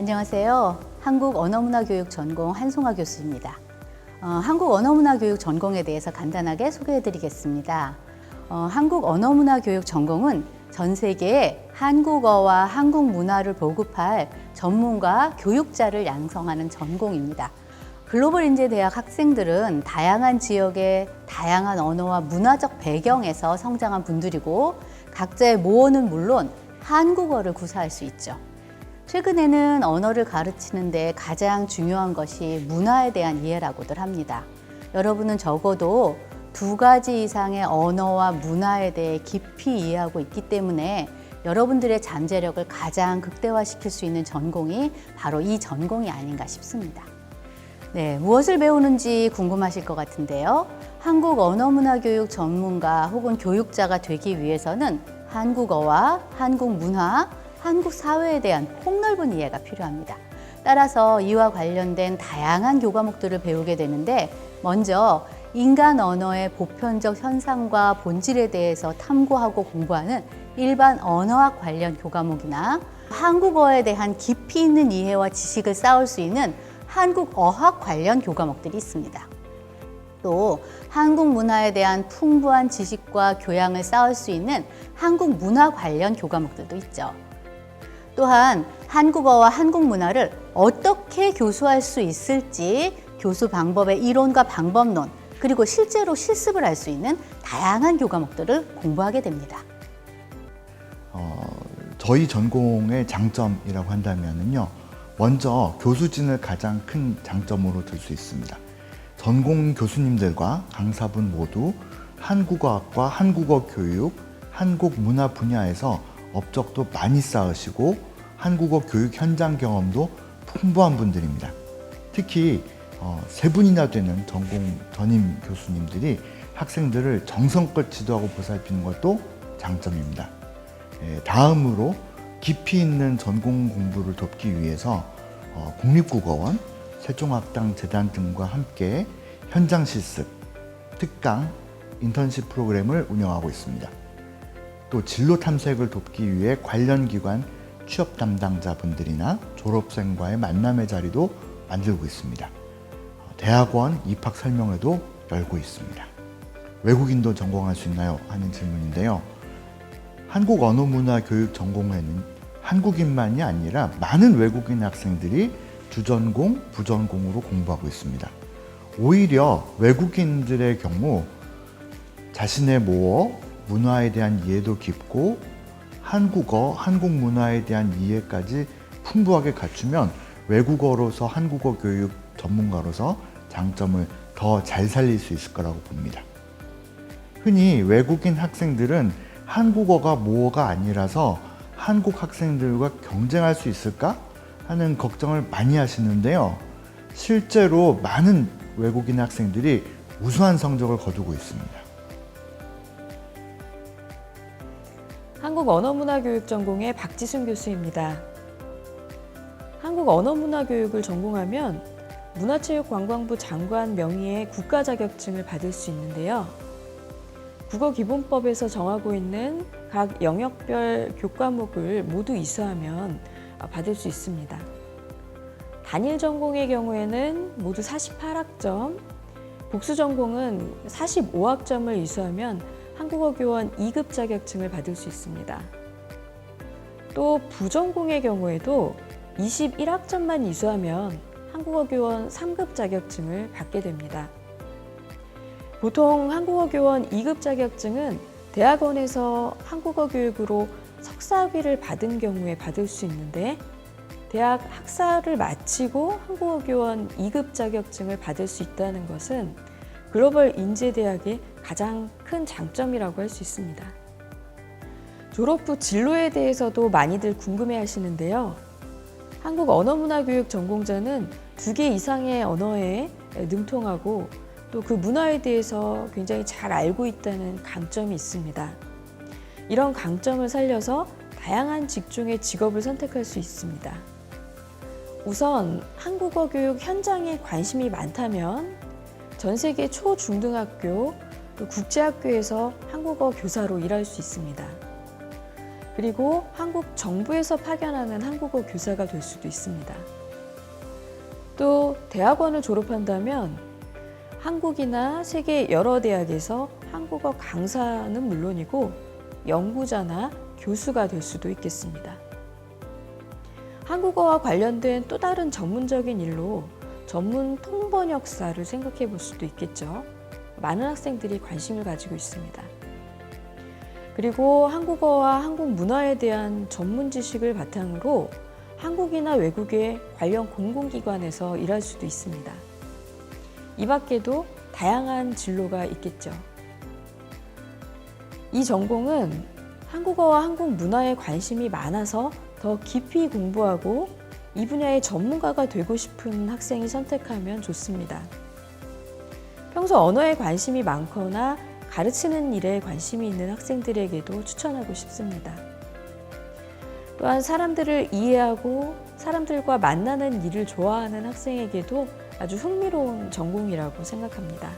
안녕하세요. 한국언어문화교육 전공 한송아 교수입니다. 한국언어문화교육 전공에 대해서 간단하게 소개해-드리겠습니다. 한국언어문화교육 전공은 전 세계에 한국어와 한국 문화를 보급할 전문가, 교육자를 양성하는 전공입니다. 글로벌 인재 대학 학생들은 다양한 지역의 다양한 언어와 문화적 배경에서 성장한 분들이고 각자의 모어는 물론 한국어를 구사할 수 있죠. 최근에는 언어를 가르치는데 가장 중요한 것이 문화에 대한 이해라고들 합니다. 여러분은 적어도 2가지 이상의 언어와 문화에 대해 깊이 이해하고 있기 때문에 여러분들의 잠재력을 가장 극대화시킬 수 있는 전공이 바로 이 전공이 아닌가 싶습니다. 네, 무엇을 배우는지 궁금하실 것 같은데요. 한국 언어문화교육 전문가 혹은 교육자가 되기 위해서는 한국어와 한국 문화, 한국 사회에 대한 폭넓은 이해가 필요합니다. 따라서 이와 관련된 다양한 교과목들을 배우게 되는데 먼저 인간 언어의 보편적 현상과 본질에 대해서 탐구하고 공부하는 일반 언어학 관련 교과목이나 한국어에 대한 깊이 있는 이해와 지식을 쌓을 수 있는 한국어학 관련 교과목들이 있습니다. 또 한국 문화에 대한 풍부한 지식과 교양을 쌓을 수 있는 한국 문화 관련 교과목들도 있죠. 또한 한국어와 한국 문화를 어떻게 교수할 수 있을지 교수 방법의 이론과 방법론, 그리고 실제로 실습을 할 수 있는 다양한 교과목들을 공부하게 됩니다. 저희 전공의 장점이라고 한다면요. 먼저 교수진을 가장 큰 장점으로 들 수 있습니다. 전공 교수님들과 강사분 모두 한국어학과 한국어 교육, 한국 문화 분야에서 업적도 많이 쌓으시고 한국어 교육 현장 경험도 풍부한 분들입니다. 특히 3분이나 되는 전공 전임 교수님들이 학생들을 정성껏 지도하고 보살피는 것도 장점입니다. 다음으로 깊이 있는 전공 공부를 돕기 위해서 국립국어원, 세종학당재단 등과 함께 현장 실습, 특강, 인턴십 프로그램을 운영하고 있습니다. 또 진로 탐색을 돕기 위해 관련 기관 취업 담당자분들이나 졸업생과의 만남의 자리도 만들고 있습니다. 대학원 입학 설명회도 열고 있습니다. 외국인도 전공할 수 있나요? 하는 질문인데요. 한국언어문화교육 전공에는 한국인만이 아니라 많은 외국인 학생들이 주전공, 부전공으로 공부하고 있습니다. 오히려 외국인들의 경우 자신의 모어, 문화에 대한 이해도 깊고 한국어, 한국 문화에 대한 이해까지 풍부하게 갖추면 외국어로서 한국어 교육 전문가로서 장점을 더 잘 살릴 수 있을 거라고 봅니다. 흔히 외국인 학생들은 한국어가 모어가 아니라서 한국 학생들과 경쟁할 수 있을까 하는 걱정을 많이 하시는데요. 실제로 많은 외국인 학생들이 우수한 성적을 거두고 있습니다. 한국언어문화교육 전공의 박지순 교수입니다. 한국언어문화교육을 전공하면 문화체육관광부 장관 명의의 국가 자격증을 받을 수 있는데요. 국어기본법에서 정하고 있는 각 영역별 교과목을 모두 이수하면 받을 수 있습니다. 단일 전공의 경우에는 모두 48학점, 복수 전공은 45학점을 이수하면 한국어 교원 2급 자격증을 받을 수 있습니다. 또 부전공의 경우에도 21학점만 이수하면 한국어 교원 3급 자격증을 받게 됩니다. 보통 한국어 교원 2급 자격증은 대학원에서 한국어 교육으로 석사학위를 받은 경우에 받을 수 있는데 대학 학사를 마치고 한국어 교원 2급 자격증을 받을 수 있다는 것은 글로벌 인재대학의 가장 큰 장점이라고 할 수 있습니다. 졸업 후 진로에 대해서도 많이들 궁금해 하시는데요. 한국 언어문화교육 전공자는 2개 이상의 언어에 능통하고 또 그 문화에 대해서 굉장히 잘 알고 있다는 강점이 있습니다. 이런 강점을 살려서 다양한 직종의 직업을 선택할 수 있습니다. 우선 한국어 교육 현장에 관심이 많다면 전 세계 초중등학교, 또 국제학교에서 한국어 교사로 일할 수 있습니다. 그리고 한국 정부에서 파견하는 한국어 교사가 될 수도 있습니다. 또 대학원을 졸업한다면 한국이나 세계 여러 대학에서 한국어 강사는 물론이고 연구자나 교수가 될 수도 있겠습니다. 한국어와 관련된 또 다른 전문적인 일로 전문 통번역사를 생각해 볼 수도 있겠죠. 많은 학생들이 관심을 가지고 있습니다. 그리고 한국어와 한국 문화에 대한 전문 지식을 바탕으로 한국이나 외국의 관련 공공기관에서 일할 수도 있습니다. 이 밖에도 다양한 진로가 있겠죠. 이 전공은 한국어와 한국 문화에 관심이 많아서 더 깊이 공부하고 이 분야의 전문가가 되고 싶은 학생이 선택하면 좋습니다. 평소 언어에 관심이 많거나 가르치는 일에 관심이 있는 학생들에게도 추천하고 싶습니다. 또한 사람들을 이해하고 사람들과 만나는 일을 좋아하는 학생에게도 아주 흥미로운 전공이라고 생각합니다.